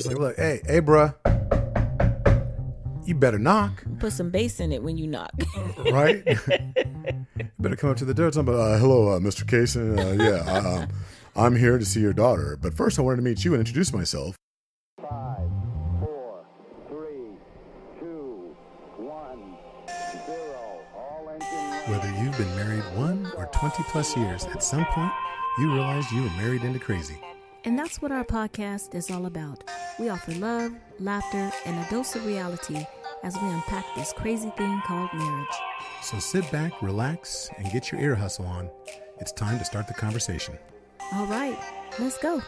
It's like, look, hey, bruh, you better knock. Put some bass in it when you knock. Right? You better come up to the door and talk about, hello, Mr. Kaysen. I'm here to see your daughter. But first I wanted to meet you and introduce myself. 5, 4, 3, 2, 1, 0. All engine. Whether you've been married 1 or 20 plus years, at some point, you realized you were married into crazy. And that's what our podcast is all about. We offer love, laughter, and a dose of reality as we unpack this crazy thing called marriage. So sit back, relax, and get your ear hustle on. It's time to start the conversation. All right, let's go.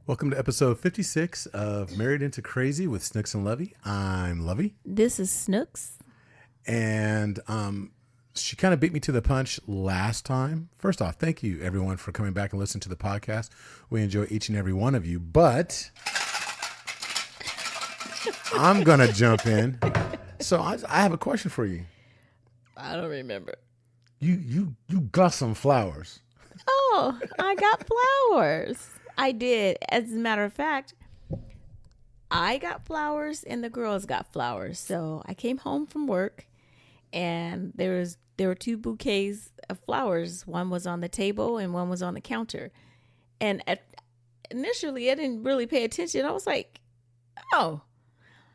Welcome to episode 56 of Married into Crazy with Snooks and Lovey. I'm Lovey. This is Snooks. And she kind of beat me to the punch last time. First off, thank you, everyone, for coming back and listening to the podcast. We enjoy each and every one of you. But I'm going to jump in. So I have a question for you. I don't remember. You got some flowers. Oh, I got flowers. I did. As a matter of fact, I got flowers and the girls got flowers. So I came home from work and there were 2 bouquets of flowers. One was on the table and one was on the counter. And initially I didn't really pay attention. I was like, oh,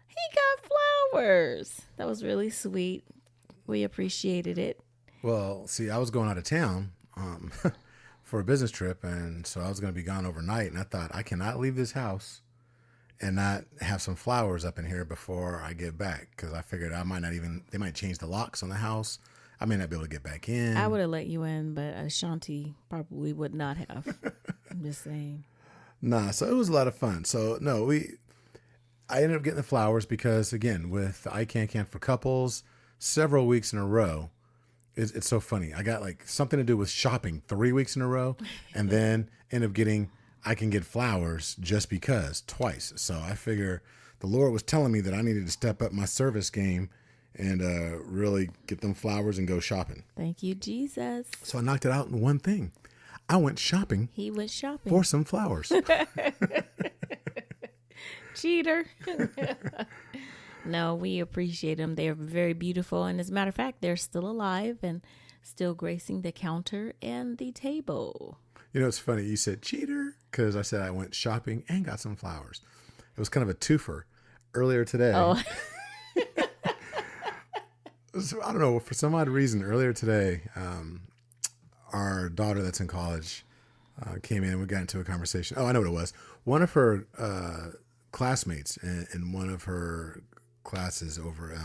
he got flowers. That was really sweet. We appreciated it. Well, see, I was going out of town for a business trip, and so I was going to be gone overnight, and I thought, I cannot leave this house and not have some flowers up in here before I get back, because I figured they might change the locks on the house. I may not be able to get back in. I would have let you in, but Ashanti probably would not have. I'm just saying. Nah, so it was a lot of fun. So, no, I ended up getting the flowers because, again, with the I Can for Couples, several weeks in a row, it's so funny. I got like something to do with shopping 3 weeks in a row, and then end up getting I Can Get Flowers just because twice. So I figure the Lord was telling me that I needed to step up my service game and really get them flowers and go shopping. Thank you, Jesus. So I knocked it out in one thing. I went shopping. He went shopping for some flowers. Cheater. No, we appreciate them. They're very beautiful. And as a matter of fact, they're still alive and still gracing the counter and the table. You know, it's funny. You said cheater because I said I went shopping and got some flowers. It was kind of a twofer earlier today. Oh. So, I don't know. For some odd reason, earlier today, our daughter that's in college came in and we got into a conversation. Oh, I know what it was. One of her classmates in one of her classes over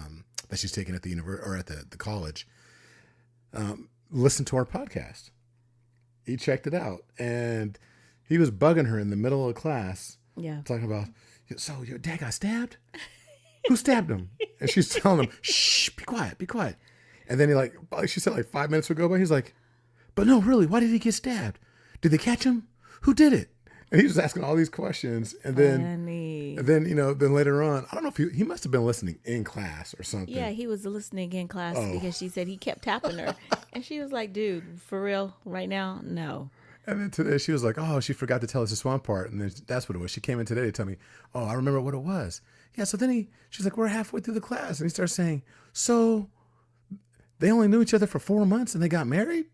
that she's taking at the university or at the college listened to our podcast. He checked it out and he was bugging her in the middle of class. Yeah. Talking about, so your dad got stabbed? Who stabbed him? And she's telling him, shh, be quiet. And then she said 5 minutes ago, but he's like, but no, really, why did he get stabbed? Did they catch him? Who did it? And he was asking all these questions. And then later on, I don't know if he must have been listening in class or something. Yeah, he was listening in class because she said he kept tapping her. And she was like, dude, for real, right now? No. And then today she was like, oh, she forgot to tell us this one part. And then that's what it was. She came in today to tell me, oh, I remember what it was. Yeah, so then she's like, we're halfway through the class. And he starts saying, so they only knew each other for 4 months and they got married?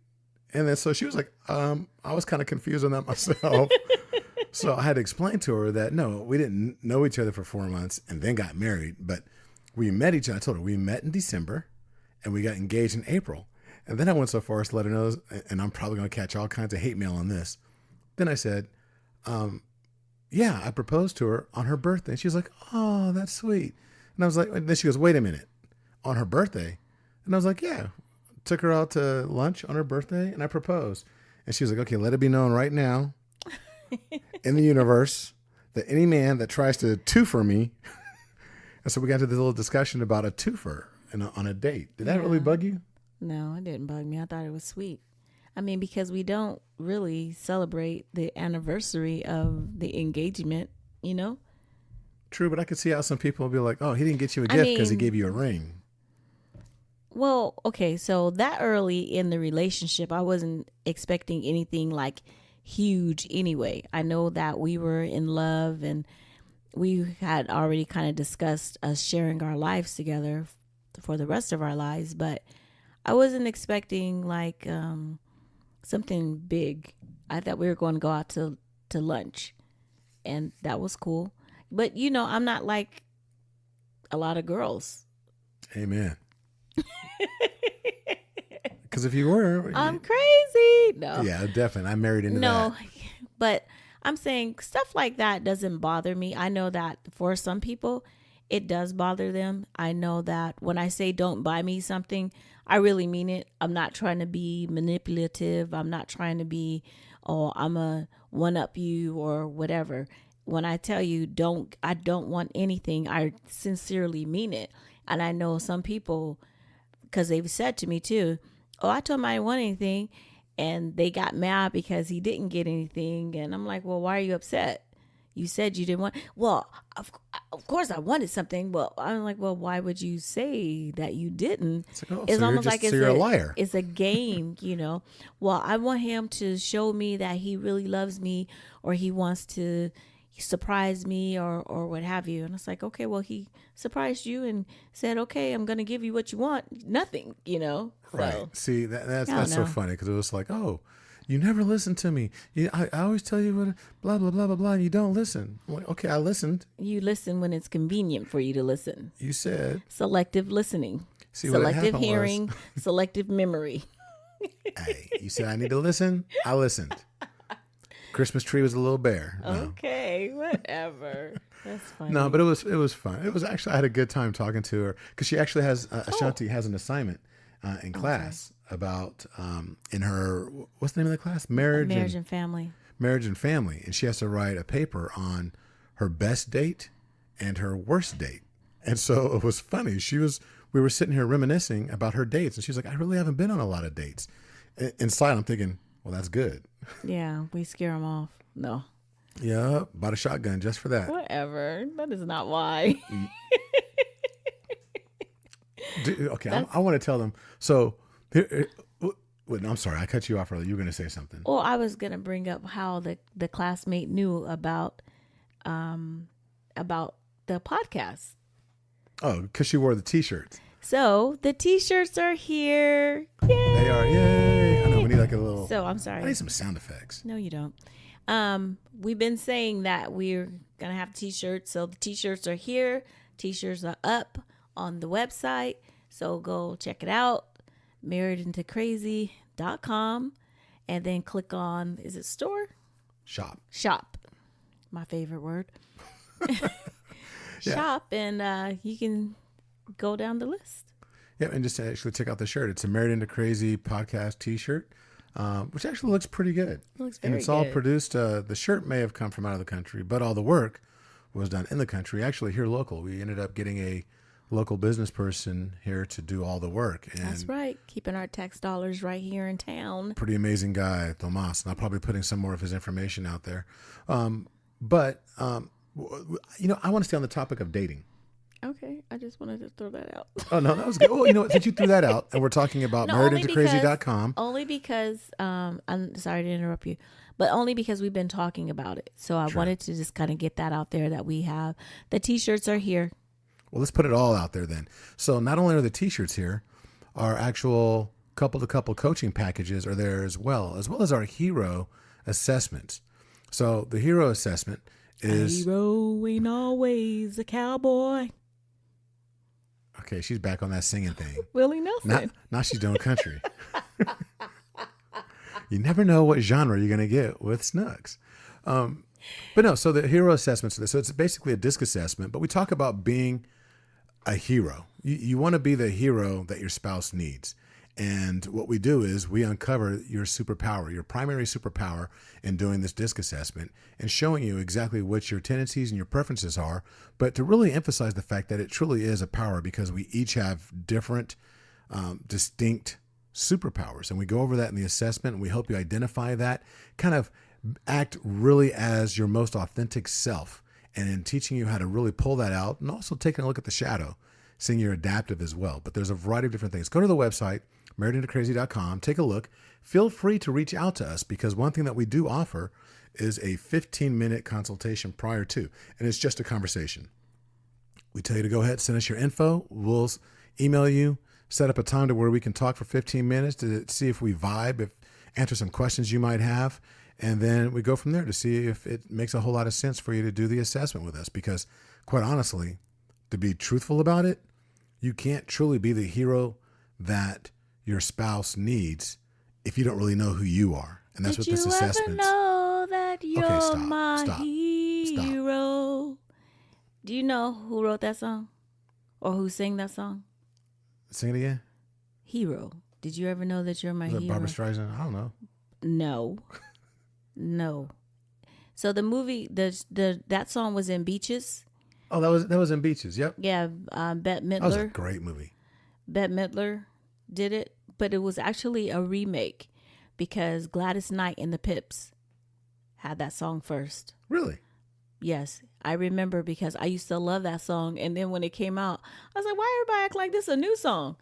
And then so she was like, I was kind of confused on that myself. So I had to explain to her that, no, we didn't know each other for 4 months and then got married. But we met each other. I told her we met in December and we got engaged in April. And then I went so far as to let her know, and I'm probably going to catch all kinds of hate mail on this. Then I said, yeah, I proposed to her on her birthday. And she was like, oh, that's sweet. And I was like, then she goes, wait a minute, on her birthday? And I was like, yeah. Took her out to lunch on her birthday and I proposed. And she was like, okay, let it be known right now in the universe that any man that tries to twofer me. And so we got into this little discussion about a twofer on a date. Did that really bug you? No, it didn't bug me. I thought it was sweet. I mean, because we don't really celebrate the anniversary of the engagement, you know? True, but I could see how some people will be like, oh, he didn't get you a gift because he gave you a ring. Well, okay, so that early in the relationship, I wasn't expecting anything like huge anyway. I know that we were in love and we had already kind of discussed us sharing our lives together for the rest of our lives, but I wasn't expecting like something big. I thought we were going to go out to lunch, and that was cool. But you know, I'm not like a lot of girls. Amen. Because if you were, I'm crazy. No. yeah, definitely. I married into No, that. but I'm saying stuff like that doesn't bother me. I know that for some people, it does bother them. I know that when I say don't buy me something, I really mean it. I'm not trying to be manipulative. I'm not trying to be, oh, I'm a one up you or whatever. When I tell you I don't want anything, I sincerely mean it. And I know some people, because they've said to me too, oh, I told him I didn't want anything. And they got mad because he didn't get anything. And I'm like, well, why are you upset? You said you didn't want. Well, of course I wanted something. Well, I'm like, well, why would you say that you didn't? It's like, oh, It's so almost you're like just, so you're a liar. it's a game, you know. Well, I want him to show me that he really loves me, or he wants to surprise me, or what have you. And it's like, okay, well, he surprised you and said, okay, I'm gonna give you what you want. Nothing, you know. Right. So, See, I don't that's so know. funny because it was like, oh, you never listen to me. I always tell you what, blah, blah, blah, blah, blah, and you don't listen. I'm like, okay, I listened. you listen when it's convenient for you to listen. You said, Selective listening, see, what selective happened hearing, was, selective memory. hey, you said I need to listen. I listened. Christmas tree was a little bare. No. Okay, whatever. That's funny. No, but it was fun. It was actually, I had a good time talking to her because she actually has, Oh. Ashanti has an assignment in class about, in her, what's the name of the class? Marriage and and family. Marriage and family. And she has to write a paper on her best date and her worst date. And so it was funny. We were sitting here reminiscing about her dates. And she's like, I really haven't been on a lot of dates. Inside, I'm thinking, well, that's good. Yeah, we scare them off. No, Yeah, bought a shotgun just for that. whatever. That is not why. Okay, I want to tell them. So, here, wait, no, I'm sorry. I cut you off earlier. You were going to say something. Well, I was gonna bring up how the classmate knew about the podcast. Oh, because she wore the T-shirts. So the T-shirts are here. Yay! They are, yay. I know, we need like a little, So I'm I sorry. need some sound effects. No, you don't. We've been saying that we're gonna have T-shirts, so the T-shirts are here. T-shirts are up on the website, so go check it out. marriedintocrazy.com, and then click on, is it store? Shop. Shop. My favorite word. Shop, and you can go down the list. Yeah, and just to actually check out the shirt. It's a Married Into Crazy podcast T-shirt, which actually looks pretty good. Looks and very it's all good. produced. The shirt may have come from out of the country, but all the work was done in the country. Actually, here local. We ended up getting a local business person here to do all the work. And That's right. Keeping our tax dollars right here in town. pretty amazing guy, Tomas. And I'll probably putting some more of his information out there. You know, I want to stay on the topic of dating. Okay, I just wanted to throw that out. Oh, no, that was good. Well, you know what? Since you threw that out, and we're talking about No, only marriedintocrazy.com. Only because I'm sorry to interrupt you, but only because we've been talking about it. So I wanted to just kind of get that out there that we have the T-shirts are here. Well, let's put it all out there then. So not only are the T-shirts here, our actual couple-to-couple coaching packages are there as well as our hero assessments. So the hero assessment is... Hero ain't always a cowboy. Okay, she's back on that singing thing. Willie Nelson. Now she's doing country. You never know what genre you're going to get with Snugs. But no, so the hero assessments, so it's basically a disc assessment, but we talk about being a hero. You want to be the hero that your spouse needs. And what we do is we uncover your superpower, your primary superpower in doing this disc assessment and showing you exactly what your tendencies and your preferences are, but to really emphasize the fact that it truly is a power because we each have different, distinct superpowers. And we go over that in the assessment and we help you identify that, kind of act really as your most authentic self. And in teaching you how to really pull that out and also taking a look at the shadow, seeing you're adaptive as well. But there's a variety of different things. Go to the website, marriedandcrazy.com. Take a look. Feel free to reach out to us because one thing that we do offer is a 15-minute consultation prior to, and it's just a conversation. We tell you to go ahead, send us your info. We'll email you, set up a time to where we can talk for 15 minutes to see if we vibe, answer some questions you might have. And then we go from there to see if it makes a whole lot of sense for you to do the assessment with us. Because quite honestly, to be truthful about it, you can't truly be the hero that your spouse needs if you don't really know who you are. And that's what this assessment. Did you ever know that you're stop, my stop. hero? Do you know who wrote that song? Or who sang that song? Sing it again. Hero. Did you ever know that you're my Was that hero? Barbra Streisand? I don't know. No. So the movie, that song was in Beaches. Oh, that was in Beaches. Yep. Yeah, Bette That was a Midler. great movie. Bette Midler did it, but it was actually a remake because Gladys Knight and the Pips had that song first. Really? Yes, I remember because I used to love that song, and then when it came out, I was like, "Why everybody act like this a new song?"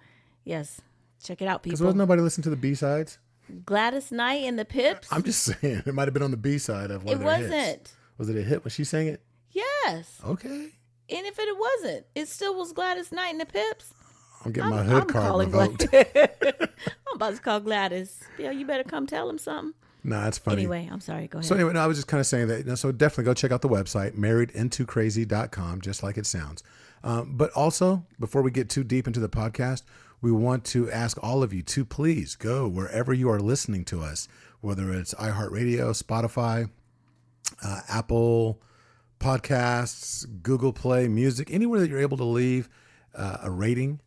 Yes, check it out, Because people. wasn't nobody listening to the B-sides? Gladys Knight and the Pips. I'm just saying. It might have been on the B-side of one It of their hits. wasn't. Was it a hit when she sang it? Yes, Okay. and if it wasn't, it still was Gladys Knight and the Pips. I'm getting my hood card calling revoked. I'm about to call Gladys. Bill, you better come tell him something. Nah, it's funny. Anyway, I'm sorry. Go ahead. So anyway, no, I was just kind of saying that. So definitely go check out the website, marriedandtocrazy.com, just like it sounds. But also, before we get too deep into the podcast, we want to ask all of you to please go wherever you are listening to us, whether it's iHeartRadio, Spotify, Apple Podcasts, Google Play Music, anywhere that you're able to leave a rating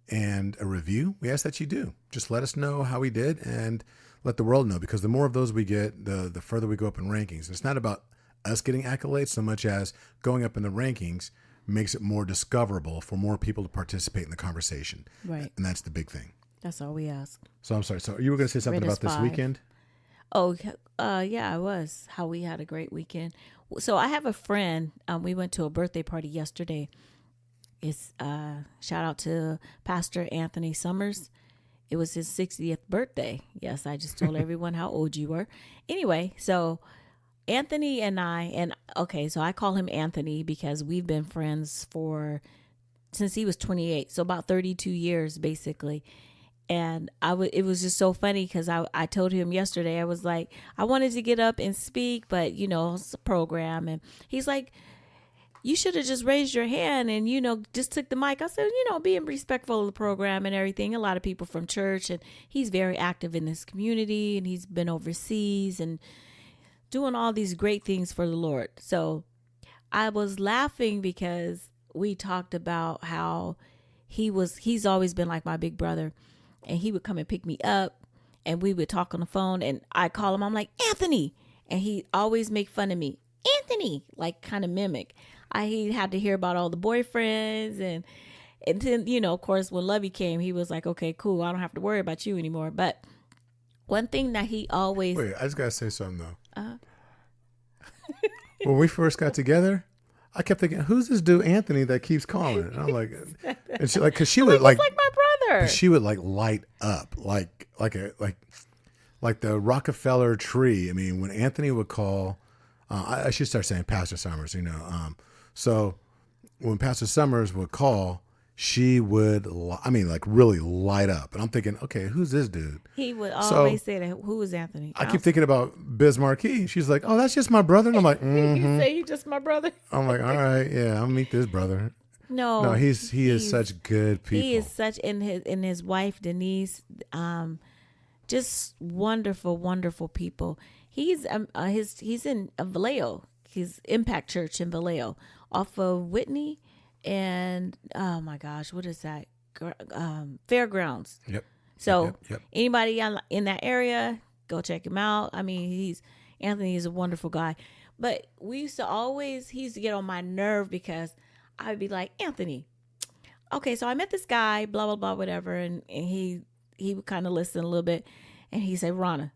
and a review. We ask that you do. Just let us know how we did and let the world know, because the more of those we get, the further we go up in rankings. It's not about us getting accolades so much as going up in the rankings makes it more discoverable for more people to participate in the conversation. Right. And that's the big thing. That's all we ask. So I'm sorry. So you were going to say something Rate us about this 5. weekend? Oh, yeah, I was. How we had a great weekend. So I have a friend. We went to a birthday party yesterday. It's shout out to Pastor Anthony Summers. It was his 60th birthday. Yes, I just told everyone how old you were. Anyway, so Anthony and so I call him Anthony because we've been friends since he was 28. So about 32 years, basically. And it was just so funny because I told him yesterday, I was like, I wanted to get up and speak, but it's a program. And he's like, you should have just raised your hand and, just took the mic. I said, being respectful of the program and everything. A lot of people from church, and he's very active in this community, and he's been overseas and doing all these great things for the Lord. So I was laughing because we talked about how he's always been like my big brother, and he would come and pick me up and we would talk on the phone, and I call him, I'm like, Anthony. And he always make fun of me. Anthony, like kind of mimic. He had to hear about all the boyfriends, and then, of course, when Lovey came, he was like, okay, cool. I don't have to worry about you anymore. But one thing that he always... Wait, I just got to say something, though. When we first got together, I kept thinking, who's this dude, Anthony, that keeps calling? And I'm like, and she because she would like my brother. She would light up like the Rockefeller tree. I mean, when Anthony would call, I should start saying Pastor Summers, So when Pastor Summers would call, she would, really light up. And I'm thinking, okay, who's this dude? He would always say that. Who is Anthony? I keep thinking about Biz Marquis. She's like, oh, that's just my brother. And I'm like, You say he's just my brother? I'm like, all right, yeah, I'll meet this brother. No, he is such good people. He is such, and his wife Denise, just wonderful, wonderful people. He's in Vallejo. He's Impact Church in Vallejo, off of Whitney, and oh my gosh, what is that? Fairgrounds. Yep. So Yep. anybody in that area, go check him out. I mean, Anthony is a wonderful guy. But he used to get on my nerve because I would be like, Anthony, okay, so I met this guy, blah, blah, blah, whatever. And he would kind of listen a little bit. And he said, Ronna.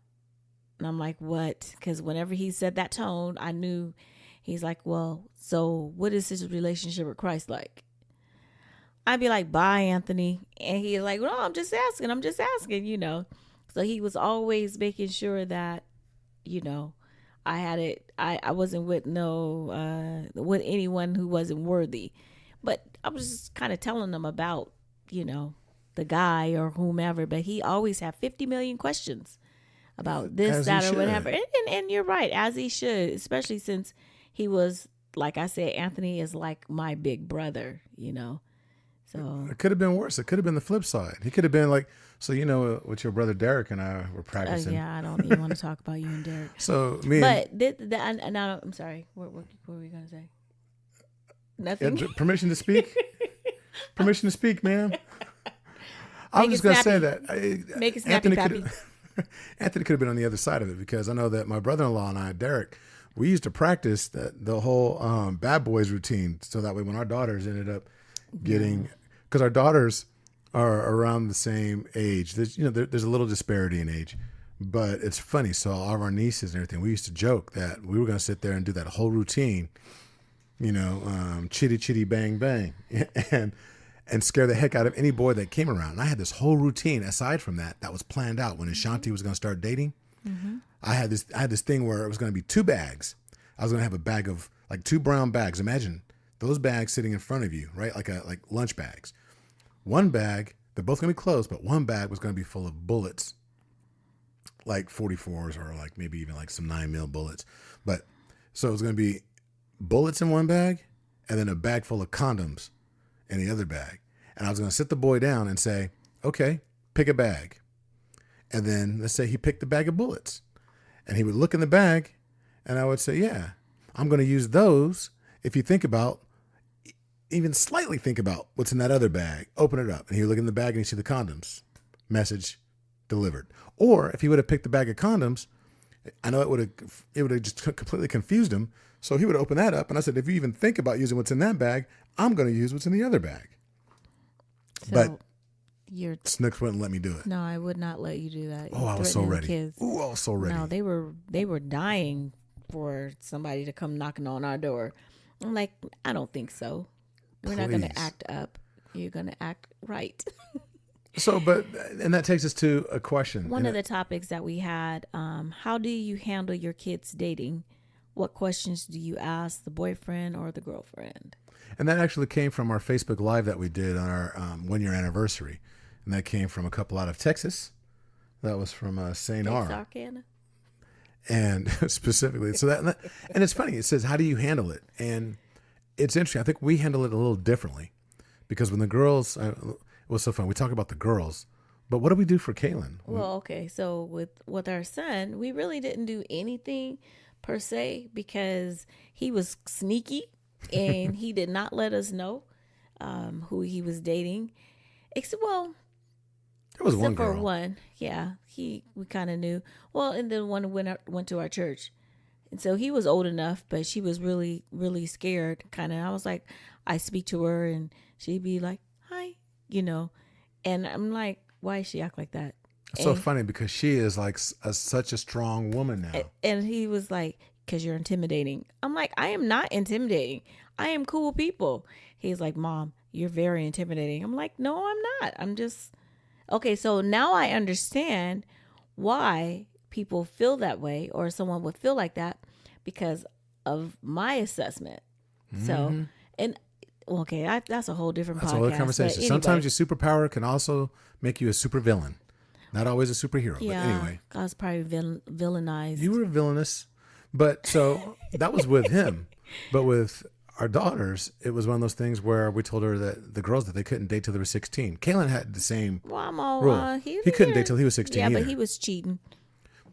And I'm like, what? Because whenever he said that tone, I knew. He's like, well, so what is his relationship with Christ like? I'd be like, bye, Anthony. And he's like, no, I'm just asking, So he was always making sure that, you know, I had it. I wasn't with with anyone who wasn't worthy. But I was just kind of telling them about, the guy or whomever. But he always had 50 million questions about this, As he that, or should. whatever. And you're right, as he should, especially since he was, like I said, Anthony is like my big brother. So It could have been worse. It could have been the flip side. He could have been like, so what your brother Derek and I were practicing. yeah, I don't even want to talk about you and Derek. So me and But I'm sorry. What were we gonna say? Nothing. permission to speak. Permission to speak, ma'am. I was Make just it gonna say snappy. that Make it snappy, Anthony Anthony could have been on the other side of it, because I know that my brother-in-law and I, Derek, we used to practice the whole Bad Boys routine, so that way when our daughters ended up getting, because our daughters are around the same age. There's there's a little disparity in age, but it's funny. So all of our nieces and everything, we used to joke that we were going to sit there and do that whole routine, chitty chitty bang bang, and scare the heck out of any boy that came around. And I had this whole routine aside from that was planned out when Ashanti was going to start dating. Mm-hmm. I had this thing where it was going to be 2 bags. I was going to have a bag of like 2 brown bags. Imagine those bags sitting in front of you, right? Like lunch bags. One bag, they're both going to be closed, but one bag was going to be full of bullets, like 44s or like maybe even like some 9mm bullets. But so it was going to be bullets in one bag and then a bag full of condoms in the other bag. And I was going to sit the boy down and say, okay, pick a bag. And then let's say he picked the bag of bullets. And he would look in the bag and I would say, yeah, I'm going to use those. If you think about, even slightly think about what's in that other bag, open it up. And he would look in the bag and he'd see the condoms. Message delivered. Or if he would have picked the bag of condoms, I know it would have just completely confused him. So he would open that up. And I said, if you even think about using what's in that bag, I'm going to use what's in the other bag. So But you're Snooks wouldn't let me do it. no, I would not let you do that. Oh, I was so Threatening the ready. Kids. Oh, I was so ready. No, they were dying for somebody to come knocking on our door. I'm like, I don't think so. We're not going Please. to act up. You're going to act right. So, and that takes us to a question. One of the topics that we had, how do you handle your kids dating? What questions do you ask the boyfriend or the girlfriend? And that actually came from our Facebook Live that we did on our 1-year anniversary. And that came from a couple out of Texas. That was from St. R. Texarkana? And specifically, so and it's funny. It says, how do you handle it? And it's interesting. I think we handle it a little differently, because when the girls, it was so fun. We talk about the girls, but what do we do for Kaylin? Well, okay. So with our son, we really didn't do anything per se, because he was sneaky and he did not let us know who he was dating. Except There was one for girl. one, yeah, we kind of knew. Well, and then one went to our church, and so he was old enough, but she was really, really scared. Kind of, I was like, I speak to her, and she'd be like, "Hi," and I'm like, "Why does she act like that?" It's so And- funny because she is like such a strong woman now. And he was like, "Because you're intimidating." I'm like, "I am not intimidating. I am cool people." He's like, "Mom, you're very intimidating." I'm like, "No, I'm not. I'm just." Okay, so now I understand why people feel that way, or someone would feel like that, because of my assessment. So, and okay, that's a whole different That's podcast. a whole but conversation. anyway, Sometimes your superpower can also make you a supervillain. Not always a superhero, yeah, but anyway. I was probably villainized. You were villainous, but so that was with him. But with our daughters, it was one of those things where we told her that the girls that they couldn't date till they were 16. Kaylin had the same Well, I'm all rule. He couldn't date till he was 16 Yeah, either. but he was cheating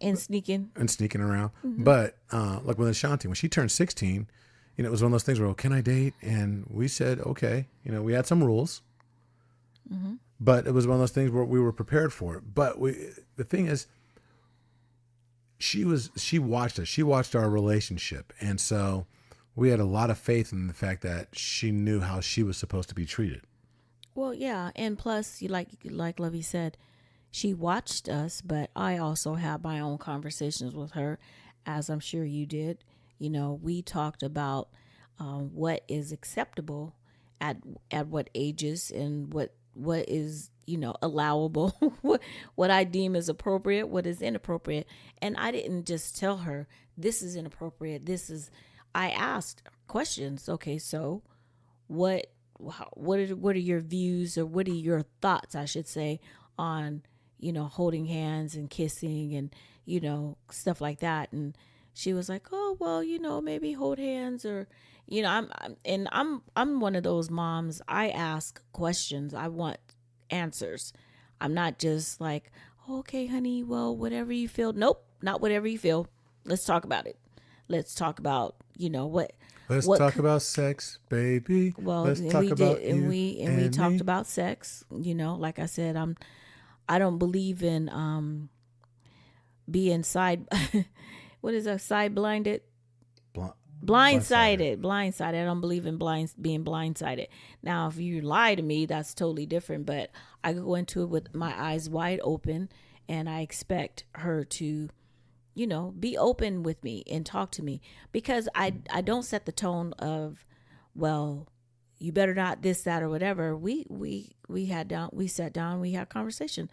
and sneaking. And sneaking around. Mm-hmm. But like with Ashanti, when she turned 16, it was one of those things where, can I date? And we said, okay. We had some rules. Mm-hmm. But it was one of those things where we were prepared for it. But the thing is, she watched us. She watched our relationship. And so we had a lot of faith in the fact that she knew how she was supposed to be treated. Well, yeah, and plus, like Lovey said, she watched us, but I also had my own conversations with her, as I'm sure you did. We talked about what is acceptable at what ages and what is, allowable, what I deem is appropriate, what is inappropriate. And I didn't just tell her this is inappropriate. I asked questions. Okay, so what are your views, or what are your thoughts, I should say, on, holding hands and kissing and, stuff like that. And she was like, oh, well, maybe hold hands, or, I'm one of those moms. I ask questions. I want answers. I'm not just like, okay, honey, well, whatever you feel. Nope, not whatever you feel. Let's talk about it. Let's talk about, what. Let's what talk about sex, baby. Well, Let's and talk we about did, and you we talked me. about sex. Like I said, I don't believe in being side. What is that? Side blinded. Blindsided. I don't believe in being blindsided. Now, if you lie to me, that's totally different. But I go into it with my eyes wide open, and I expect her to, be open with me and talk to me, because I don't set the tone of, well, you better not this, that, or whatever. We sat down, we had a conversation,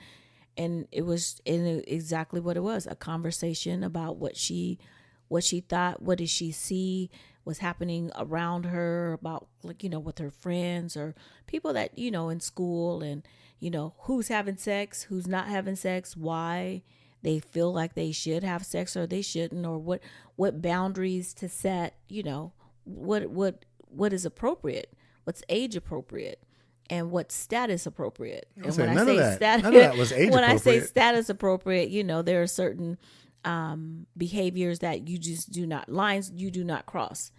and it was exactly what it was, a conversation about what she thought, what did she see was happening around her, about, like, with her friends or people that, in school, and, who's having sex, who's not having sex, why they feel like they should have sex or they shouldn't, or what boundaries to set, what is appropriate, what's age appropriate, and what's status appropriate. And None of that was age when I say appropriate. status appropriate, there are certain behaviors that you just do not, lines you do not cross,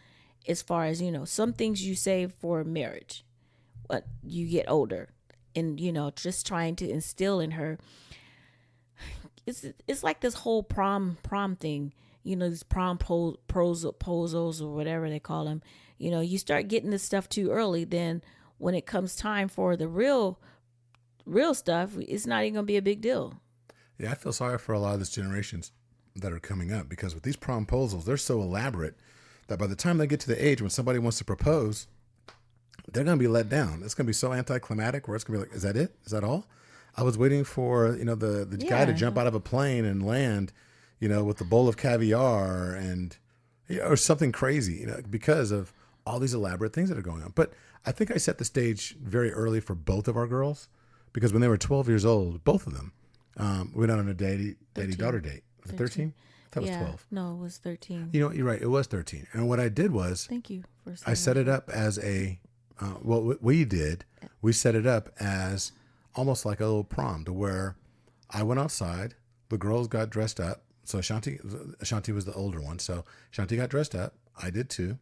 as far as, some things you save for marriage, but you get older, and, just trying to instill in her. It's like this whole prom thing, these prom proposals or whatever they call them. You start getting this stuff too early, then when it comes time for the real stuff, it's not even gonna be a big deal. Yeah, I feel sorry for a lot of these generations that are coming up, because with these promposals, they're so elaborate that by the time they get to the age when somebody wants to propose, they're going to be let down. It's going to be so anticlimactic, where it's going to be like, is that it? Is that all? I was waiting for, the guy to jump out of a plane and land, with a bowl of caviar and, or something crazy, because of all these elaborate things that are going on. But I think I set the stage very early for both of our girls, because when they were 12 years old, both of them, we went on a daddy-daughter date. Was it 13? I thought it was 12. No, it was 13. You're right. It was 13. And what I did was, Thank you for saying I set it up as we set it up as almost like a little prom, to where I went outside, the girls got dressed up. So Ashanti was the older one. So Ashanti got dressed up. I did too.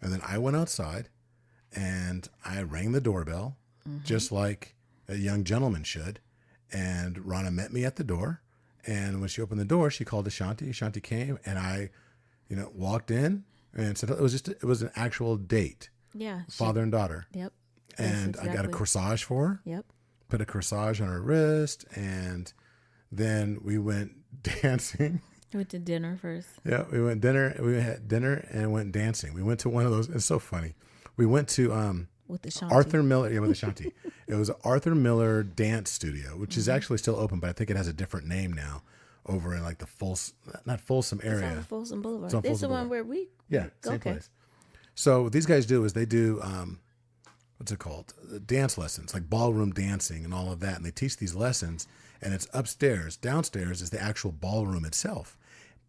And then I went outside and I rang the doorbell, just like a young gentleman should. And Rana met me at the door. And when she opened the door, she called Ashanti. Ashanti came, and I, walked in and said, it was an actual date. Yeah. Father and daughter. Yep. And I got a corsage for her. Yep. Put a corsage on her wrist, and then we went dancing. We went to dinner first. Yeah, we went dinner. We had dinner and went dancing. We went to one of those. It's so funny. We went to With the Shanti. Arthur Miller. Yeah, with Ashanti. It was Arthur Miller Dance Studio, which is actually still open, but I think it has a different name now, over in like the not Folsom area. It's on Folsom Boulevard. It's on This is the Folsom one where we. Yeah, same Okay. place. So what these guys do is they do what's it called? Dance lessons, like ballroom dancing and all of that. And they teach these lessons, and it's upstairs. Downstairs is the actual ballroom itself.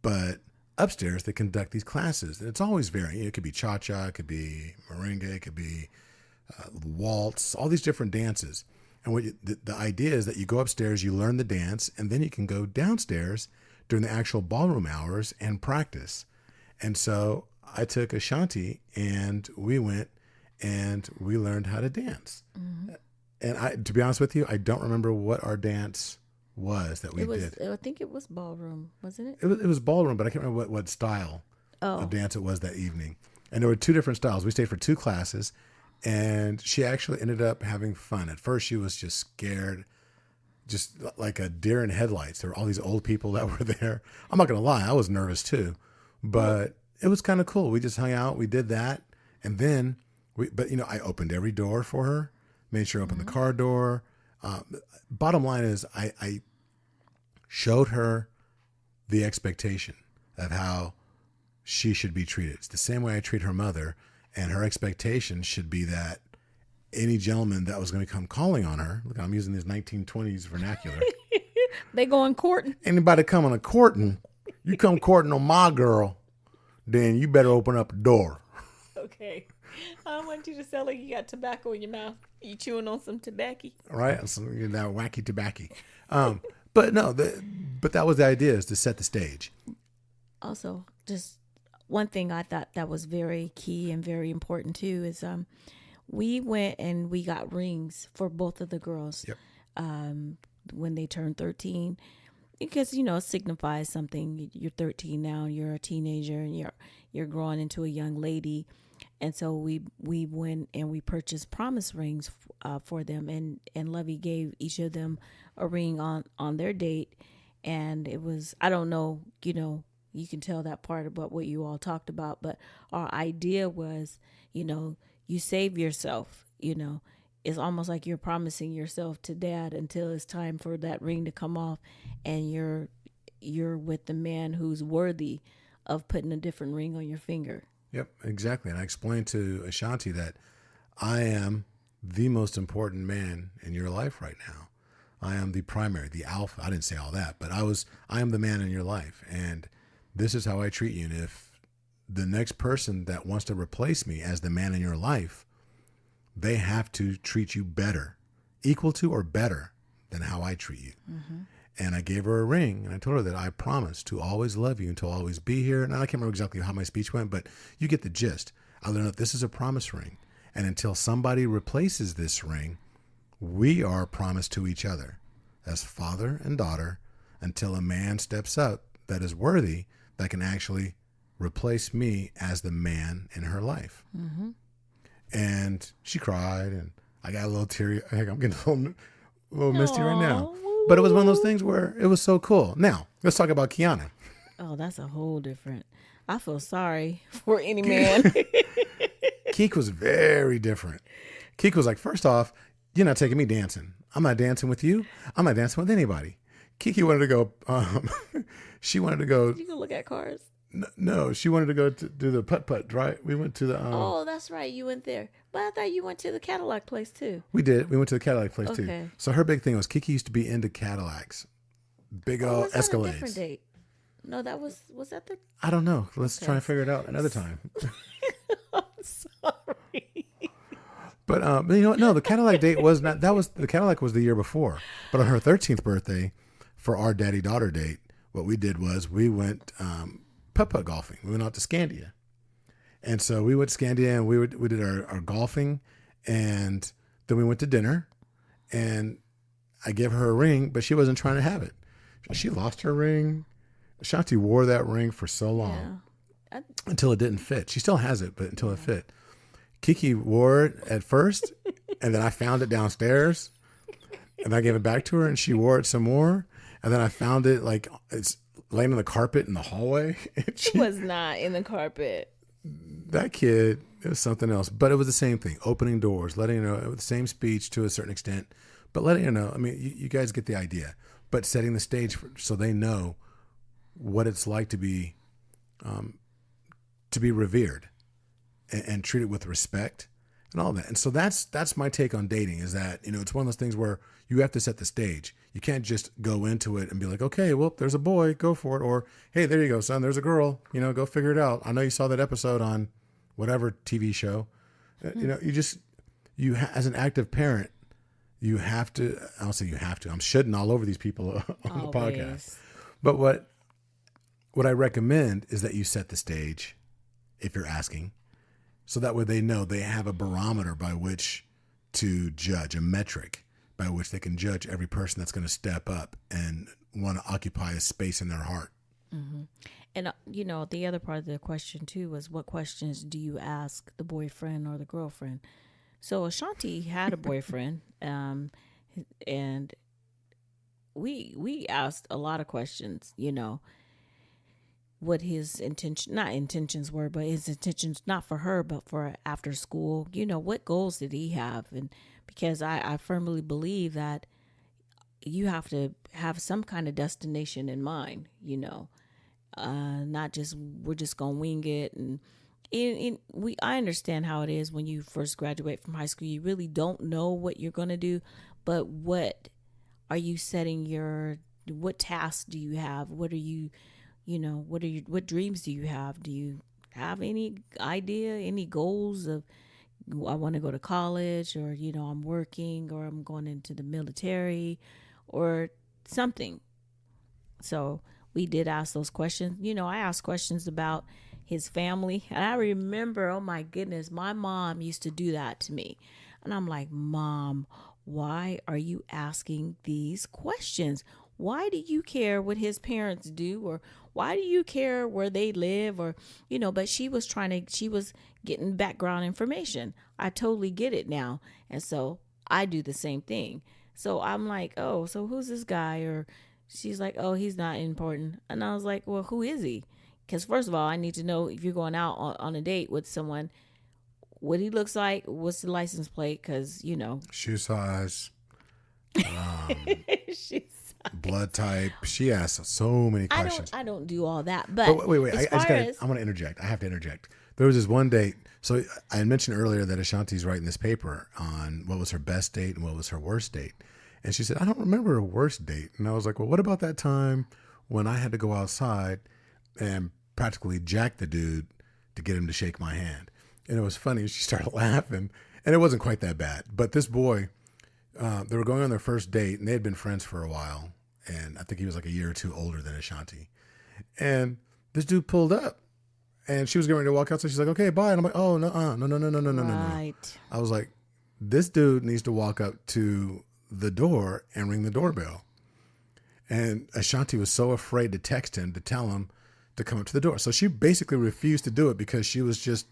But upstairs they conduct these classes, and it's always varying. It could be cha-cha, it could be merengue, it could be waltz, all these different dances. And the idea is that you go upstairs, you learn the dance, and then you can go downstairs during the actual ballroom hours and practice. And so I took Ashanti, and we went and we learned how to dance. Mm-hmm. And to be honest with you, I don't remember what our dance was that we did. I think it was ballroom, wasn't it? It was ballroom, but I can't remember what style of dance it was that evening. And there were two different styles. We stayed for 2 classes, and she actually ended up having fun. At first, she was just scared, just like a deer in headlights. There were all these old people that were there. I'm not going to lie, I was nervous too, but it was kind of cool. We just hung out, we did that, and then But I opened every door for her, made sure I opened the car door. Bottom line is, I showed her the expectation of how she should be treated. It's the same way I treat her mother, and her expectation should be that any gentleman that was going to come calling on her, look, I'm using this 1920s vernacular. They going courting. Anybody coming a courting, you come courting on my girl, then you better open up a door. Okay. I want you to sound like you got tobacco in your mouth. You chewing on some tobacco. Right? That wacky tobacco. But no, but that was the idea, is to set the stage. Also, just one thing I thought that was very key and very important too is we went and we got rings for both of the girls. Yep. When they turned 13, because it signifies something. You're 13 now, you're a teenager, and you're growing into a young lady. And so we went and we purchased promise rings for them, and Lovey gave each of them a ring on their date. And it was, I don't know, you can tell that part about what you all talked about, but our idea was, you save yourself, it's almost like you're promising yourself to dad until it's time for that ring to come off, and you're with the man who's worthy of putting a different ring on your finger. Yep, exactly. And I explained to Ashanti that I am the most important man in your life right now. I am the primary, the alpha. I didn't say all that, but I am the man in your life. And this is how I treat you. And if the next person that wants to replace me as the man in your life, they have to treat you better, equal to or better than how I treat you. Mm-hmm. And I gave her a ring, and I told her that I promise to always love you and to always be here. And I can't remember exactly how my speech went, but you get the gist. I learned that this is a promise ring. And until somebody replaces this ring, we are promised to each other as father and daughter until a man steps up that is worthy, that can actually replace me as the man in her life. Mm-hmm. And she cried, and I got a little teary. Heck, I'm getting a little misty right now. But it was one of those things where it was so cool. Now, let's talk about Kiana. Oh, that's a whole different. I feel sorry for any man. Keek was very different. Keek was like, first off, you're not taking me dancing. I'm not dancing with you. I'm not dancing with anybody. Kiki wanted to go. She wanted to go. You can look at cars. No, she wanted to go to do the putt-putt, right? We went to the... oh, that's right. You went there. But I thought you went to the Cadillac place, too. We did. We went to the Cadillac place, too. So her big thing was Kiki used to be into Cadillacs. Big old was that Escalades. A different date? No, that was that the... I don't know. Let's try and figure it out another time. I'm sorry. But you know what? No, the Cadillac date was not... The Cadillac was the year before. But on her 13th birthday, for our daddy-daughter date, what we did was we went... putt-putt golfing. We went out to Scandia. And so we went to Scandia and we did our golfing, and then we went to dinner, and I gave her a ring, but she wasn't trying to have it. She lost her ring. Ashanti wore that ring for so long until it didn't fit. She still has it, but until it fit. Kiki wore it at first, and then I found it downstairs, and I gave it back to her, and she wore it some more, and then I found it like it's laying on the carpet in the hallway. It was not in the carpet. That kid, it was something else. But it was the same thing. Opening doors, letting her know, the same speech to a certain extent, but letting her know, I mean, you guys get the idea. But setting the stage so they know what it's like to be revered and treated with respect and all that. And so that's my take on dating, is that, it's one of those things where you have to set the stage. You can't just go into it and be like, okay, well, there's a boy, go for it. Or, hey, there you go, son, there's a girl, go figure it out. I know you saw that episode on whatever TV show. You as an active parent, you have to, I don't say you have to, I'm shitting all over these people on the podcast. But what I recommend is that you set the stage if you're asking, so that way they know they have a barometer by which to judge, a metric by which they can judge every person that's going to step up and want to occupy a space in their heart. Mm-hmm. And, the other part of the question, too, was what questions do you ask the boyfriend or the girlfriend? So Ashanti had a boyfriend, and we asked a lot of questions, what his intentions were, but his intentions not for her, but for after school. What goals did he have? And because I firmly believe that you have to have some kind of destination in mind, not just we're just gonna wing it. And I understand how it is when you first graduate from high school. You really don't know what you're gonna do, but what are you setting what tasks do you have? What dreams do you have? Do you have any idea, any goals of, I want to go to college, or, I'm working, or I'm going into the military or something. So we did ask those questions. I asked questions about his family. And I remember, oh my goodness, my mom used to do that to me. And I'm like, Mom, why are you asking these questions? Why do you care what his parents do? Or why do you care where they live? Or, but she was getting background information. I totally get it now. And so I do the same thing. So I'm like, oh, so who's this guy? Or she's like, oh, he's not important. And I was like, well, who is he? Because first of all, I need to know if you're going out on a date with someone, what he looks like, what's the license plate, because, Shoe size, she's blood type. She asked so many questions. I don't do all that. But wait. as I far want to interject. I have to interject. There was this one date. So I had mentioned earlier that Ashanti's writing this paper on what was her best date and what was her worst date. And she said, I don't remember a worst date. And I was like, well, what about that time when I had to go outside and practically jack the dude to get him to shake my hand? And it was funny. She started laughing. And it wasn't quite that bad. But this boy, they were going on their first date, and they had been friends for a while. And I think he was like a year or two older than Ashanti. And this dude pulled up, and she was getting ready to walk out. So she's like, okay, bye. And I'm like, oh, no. right. I was like, this dude needs to walk up to the door and ring the doorbell. And Ashanti was so afraid to text him to tell him to come up to the door. So she basically refused to do it because she was just,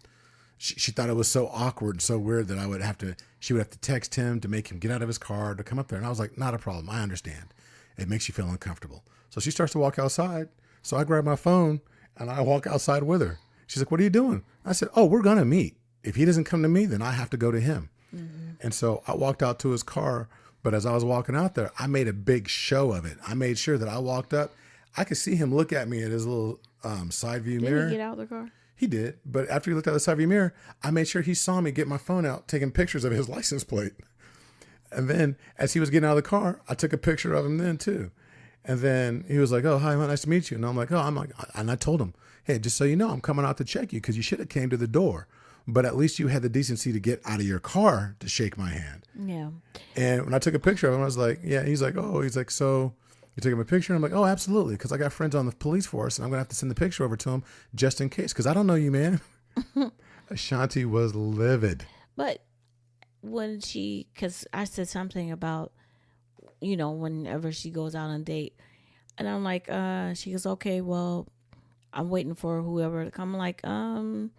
she thought it was so awkward and so weird that she would have to text him to make him get out of his car to come up there. And I was like, not a problem. I understand. It makes you feel uncomfortable. So she starts to walk outside. So I grab my phone and I walk outside with her. She's like, what are you doing? I said, oh, we're going to meet. If he doesn't come to me, then I have to go to him. Mm-hmm. And so I walked out to his car. But as I was walking out there, I made a big show of it. I made sure that I walked up. I could see him look at me at his little side view mirror. Did he get out of the car? He did. But after he looked at the side view mirror, I made sure he saw me get my phone out, taking pictures of his license plate. And then as he was getting out of the car, I took a picture of him then too. And then he was like, oh, hi, nice to meet you. And I'm like, and I told him, hey, just so you know, I'm coming out to check you because you should have came to the door. But at least you had the decency to get out of your car to shake my hand. Yeah. And when I took a picture of him, I was like, yeah. He's like, so you took him a picture? And I'm like, oh, absolutely. Because I got friends on the police force and I'm going to have to send the picture over to him just in case. Because I don't know you, man. Ashanti was livid. But because I said something about, whenever she goes out on a date. And I'm like, she goes, okay, well, I'm waiting for whoever to come. I'm like, don't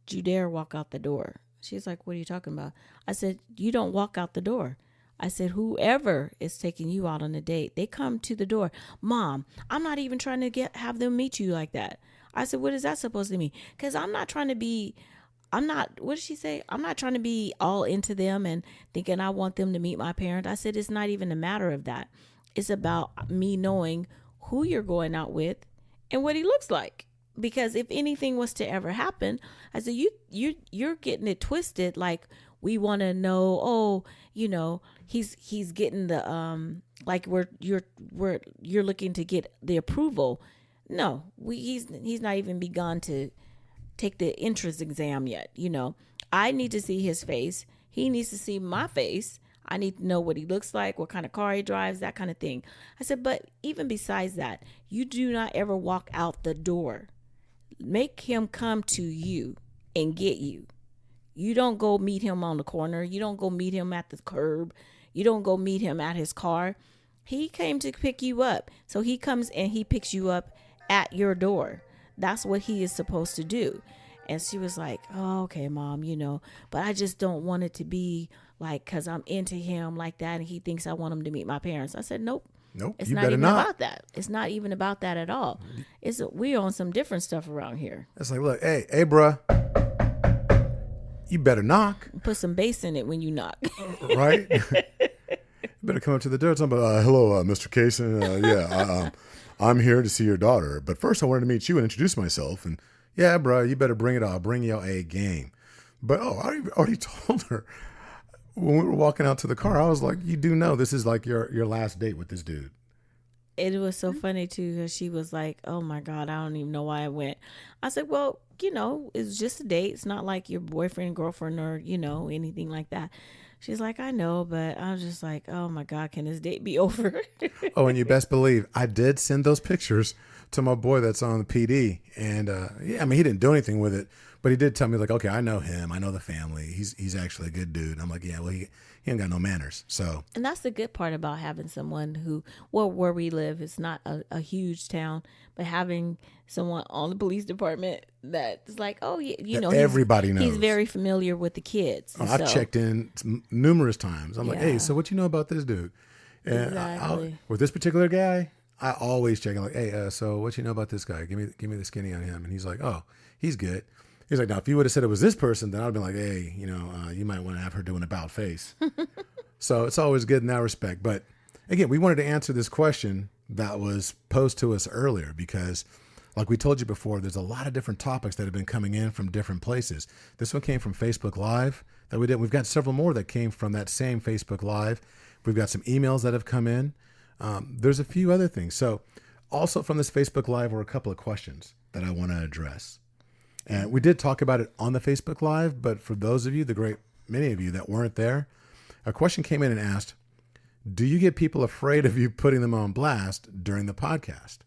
you dare walk out the door. She's like, what are you talking about? I said, you don't walk out the door. I said, whoever is taking you out on a date, they come to the door. Mom, I'm not even trying to have them meet you like that. I said, what is that supposed to mean? Because what did she say? I'm not trying to be all into them and thinking I want them to meet my parent. I said, it's not even a matter of that. It's about me knowing who you're going out with and what he looks like. Because if anything was to ever happen, I said, you're getting it twisted. Like we want to know, he's getting the, like you're looking to get the approval. No, he's not even begun to take the entrance exam yet. I need to see his face. He needs to see my face. I need to know what he looks like, what kind of car he drives, that kind of thing. I said, but even besides that, you do not ever walk out the door. Make him come to you and get you. You don't go meet him on the corner. You don't go meet him at the curb. You don't go meet him at his car. He came to pick you up. So he comes and he picks you up at your door. That's what he is supposed to do. And she was like, oh, okay, Mom, but I just don't want it to be like, because I'm into him like that and he thinks I want him to meet my parents. I said, nope. Nope. It's You not better even not. about that. It's not even about that at all. We on some different stuff around here. It's like, look, hey, bruh, you better knock, Put some bass in it when you knock. right? You better come up to the door. Talking about, hello, Mr. Kaysen. I'm here to see your daughter. But first, I wanted to meet you and introduce myself. And yeah, bruh, you better bring it. I'll bring you a game. But I already told her when we were walking out to the car. I was like, you do know this is like your last date with this dude. It was so funny too, because she was like, "Oh my God, I don't even know why I went." I said, "Well, it's just a date. It's not like your boyfriend, girlfriend, or anything like that." She's like, "I know," but I was just like, "Oh my God, can this date be over?" Oh, and you best believe I did send those pictures to my boy that's on the PD, and yeah, I mean he didn't do anything with it, but he did tell me like, okay, I know him, I know the family. He's actually a good dude. And I'm like, yeah, well he ain't got no manners. So, And that's the good part about having someone who, well, where we live, it's not a huge town, but having someone on the police department that's like, oh, yeah, everybody he's knows. very familiar with the kids. I've checked in numerous times. I'm like, hey, Yeah. so what you know about this dude? And Exactly. with this particular guy, I always check in like, hey, so what you know about this guy? Give me the skinny on him. And he's like, oh, he's good. He's like, now if you would have said it was this person, then I'd be like, hey, you might want to have her do an about face. So it's always good in that respect. But again, we wanted to answer this question that was posed to us earlier because, like we told you before, there's a lot of different topics that have been coming in from different places. This one came from Facebook Live that we did. We've got several more that came from that same Facebook Live. We've got some emails that have come in. There's a few other things. So also from this Facebook Live were a couple of questions that I want to address. And we did talk about it on the Facebook Live, but for those of you, many of you that weren't there, a question came in and asked, do you get people afraid of you putting them on blast during the podcast?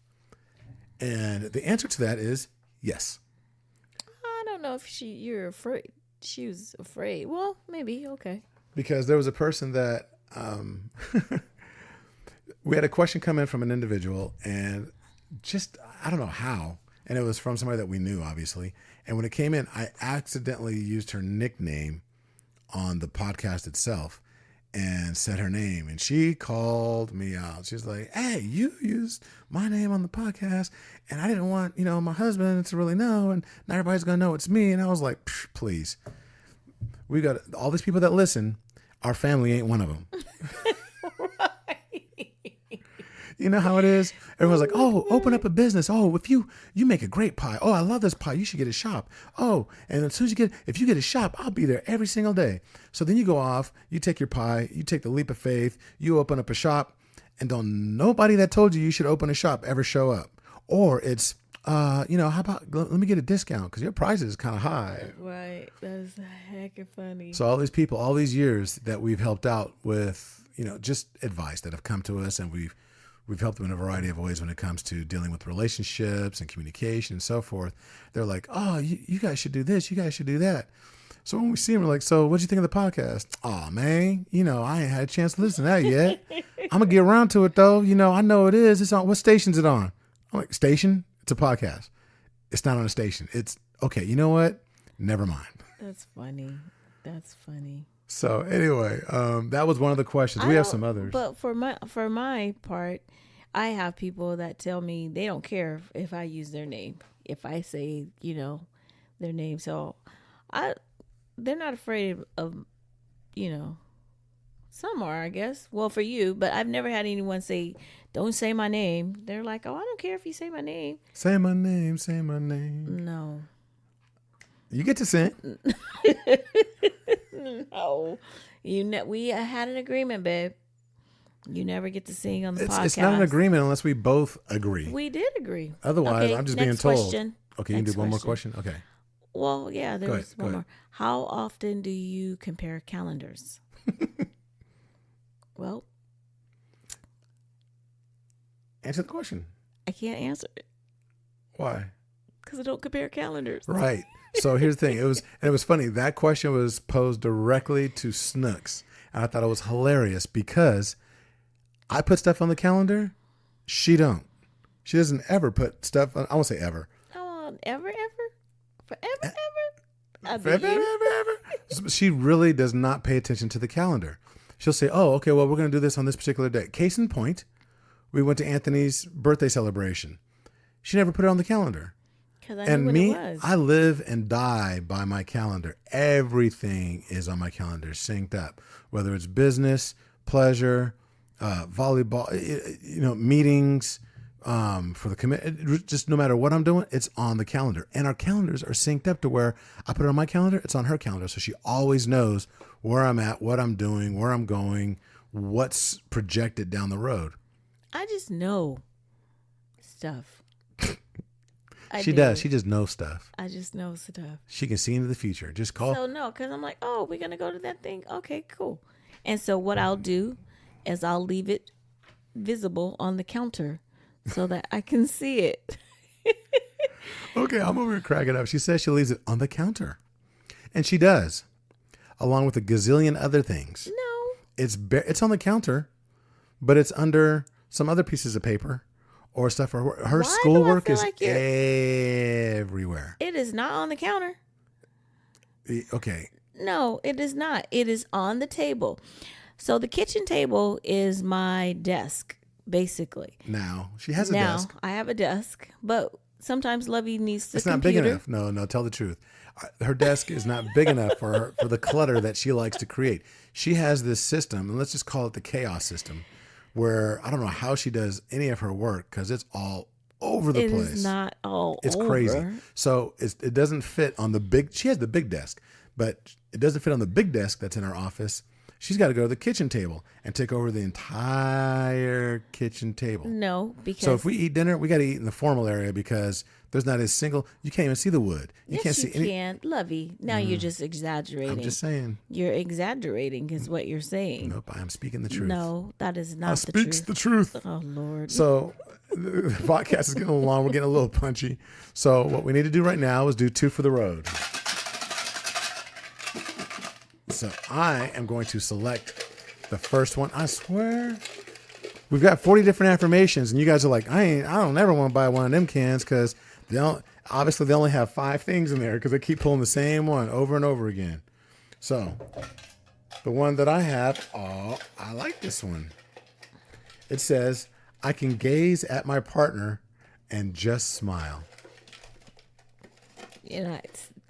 And the answer to that is yes. I don't know if you're afraid. She was afraid. Well, maybe. Okay. Because there was a person that we had a question come in from an individual and just, I don't know how. And it was from somebody that we knew, obviously. And when it came in, I accidentally used her nickname on the podcast itself and said her name. And she called me out. She's like, hey, you used my name on the podcast. And I didn't want, my husband to really know. And not everybody's going to know it's me. And I was like, please. We got all these people that listen. Our family ain't one of them. You know how it is? Everyone's like, oh, open up a business. Oh, if you make a great pie. Oh, I love this pie. You should get a shop. Oh, and as soon as if you get a shop, I'll be there every single day. So then you go off, you take your pie, you take the leap of faith, you open up a shop, and don't nobody that told you should open a shop ever show up. Or it's, how about, let me get a discount because your price is kind of high. Right. That's heckin' funny. So all these people, all these years that we've helped out with, just advice that have come to us, and we've helped them in a variety of ways when it comes to dealing with relationships and communication and so forth. They're like, oh, you guys should do this. You guys should do that. So when we see them, we're like, so what'd you think of the podcast? Oh, man, I ain't had a chance to listen to that yet. I'm going to get around to it, though. I know it is. It's on. What station's it on? I'm like, station? It's a podcast. It's not on a station. It's, okay, you know what? Never mind. That's funny. That's funny. So anyway, that was one of the questions. We have some others. But for my part, I have people that tell me they don't care if I use their name, if I say, their name. So they're not afraid of, some are, I guess. Well, for you, but I've never had anyone say, don't say my name. They're like, oh, I don't care if you say my name. Say my name, say my name. No. You get to sing. No. We had an agreement, babe. You never get to sing on the podcast. It's not an agreement unless we both agree. We did agree. Otherwise, Okay, I'm just next being told. question. Okay, you can do Next one more question? Okay. Well, yeah, Go there's ahead, go one ahead. more. How often do you compare calendars? Well, Answer the question. I can't answer it Why? because I don't compare calendars. Right. So here's the thing. It was funny. That question was posed directly to Snooks. And I thought it was hilarious because I put stuff on the calendar. She don't. She doesn't ever put stuff on. I won't say ever. Oh, ever? Forever? I Ever, believe. ever. She really does not pay attention to the calendar. She'll say, oh, okay, well, we're going to do this on this particular day. Case in point, we went to Anthony's birthday celebration. She never put it on the calendar. Because I knew And what me, it was. I live and die by my calendar. Everything is on my calendar, synced up. Whether it's business, pleasure, volleyball, meetings, for the commit. Just no matter what I'm doing, it's on the calendar. And our calendars are synced up to where I put it on my calendar, it's on her calendar. So she always knows where I'm at, what I'm doing, where I'm going, what's projected down the road. I just know stuff. She does. She just knows stuff. I just know stuff. She can see into the future. Just call. So no, because I'm like, oh, we're gonna go to that thing. Okay, cool. And so what I'll do is I'll leave it visible on the counter so that I can see it. Okay, I'm over here cracking up. She says she leaves it on the counter. And she does, along with a gazillion other things. No, It's on the counter, but it's under some other pieces of paper or stuff. Her Why do I schoolwork feel is like you're- everywhere. it is not on the counter. Okay, No, it is not. It is on the table. So the kitchen table is my desk, basically. now she has a Now desk. I have a desk, but sometimes Lovey needs the It's not computer. big enough. No, tell the truth. Her desk is not big enough for the clutter that she likes to create. She has this system, and let's just call it the chaos system, where I don't know how she does any of her work because it's all over the It place. is not all It's over. crazy. So it doesn't fit on the big. She has the big desk, but it doesn't fit on the big desk that's in our office. She's got to go to the kitchen table and take over the entire kitchen table. No, because So if we eat dinner, we got to eat in the formal area because there's not a single. You can't even see the wood. You yes, can't you see any. can, Lovey. Now you're just exaggerating. I'm just saying. You're exaggerating, is what you're saying. Nope, I am speaking the truth. No, that is I not the speaks truth. the truth. Oh Lord. So the podcast is getting long. We're getting a little punchy. So what we need to do right now is do 2 for the road. So I am going to select the first one. I swear. We've got 40 different affirmations, and you guys are like, I don't ever want to buy one of them cans because obviously they only have 5 things in there because they keep pulling the same one over and over again. So the one that I have, I like this one. It says, I can gaze at my partner and just smile. You're not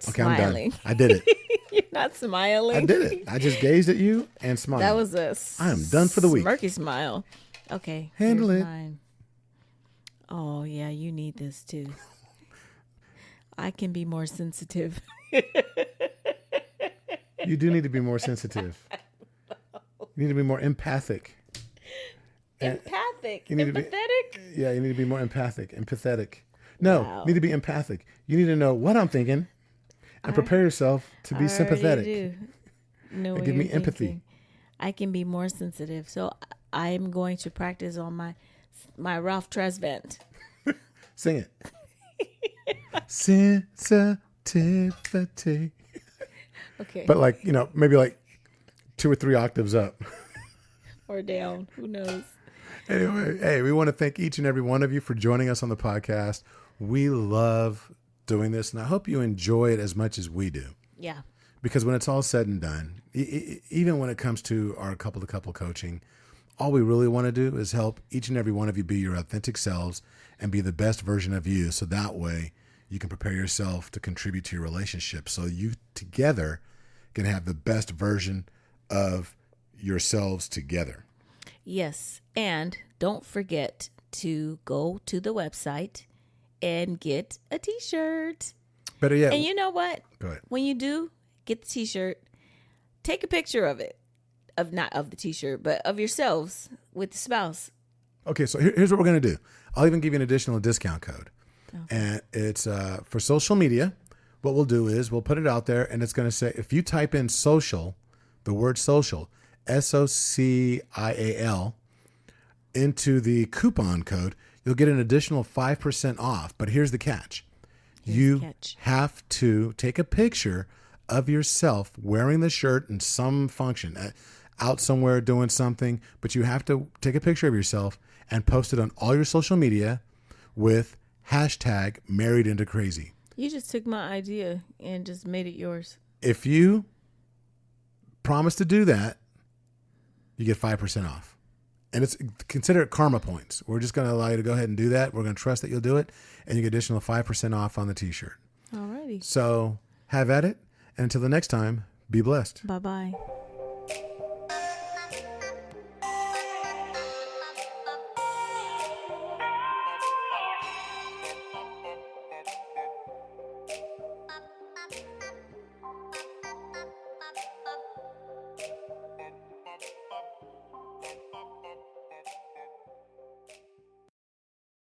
Okay, smiling. I'm done. I did it. You're not smiling. I did it. I just gazed at you and smiled. That was a I am done for the week. Smirky smile. Okay. Handle here's it. mine. Oh yeah, you need this too. I can be more sensitive. You do need to be more sensitive. You need to be more empathic. Empathic. You need to be- Empathetic. Yeah, you need to be more empathic, empathetic. No, Wow. you need to be empathic. You need to know what I'm thinking and prepare yourself to be sympathetic. Know And what give me you're empathy. thinking. I can be more sensitive. So I'm going to practice on my Ralph Tresvant. Sing it. Sensitivity. Okay. But maybe 2 or 3 octaves up. or down. Who knows? Anyway, hey, we want to thank each and every one of you for joining us on the podcast. We love doing this, and I hope you enjoy it as much as we do. Yeah. Because when it's all said and done, even when it comes to our couple-to-couple coaching, all we really want to do is help each and every one of you be your authentic selves and be the best version of you. So that way you can prepare yourself to contribute to your relationship. So you together can have the best version of yourselves together. Yes. And don't forget to go to the website and get a t-shirt. Better yet, And you know what? go ahead. When you do get the t-shirt, take a picture of it. Not of the t-shirt, but of yourselves with the spouse. Okay, so here's what we're going to do. I'll even give you an additional discount code. And it's for social media. What we'll do is we'll put it out there, and it's going to say, if you type in social, the word social, SOCIAL, into the coupon code, you'll get an additional 5% off. But here's the catch. You catch. have to take a picture of yourself wearing the shirt in some function, out somewhere doing something, but you have to take a picture of yourself and post it on all your social media with hashtag married into crazy. You just took my idea and just made it yours. If you promise to do that, you get 5% off. And it's consider it karma points. We're just going to allow you to go ahead and do that. We're going to trust that you'll do it, and you get additional 5% off on the t-shirt. Alrighty. So have at it. And until the next time, be blessed. Bye-bye.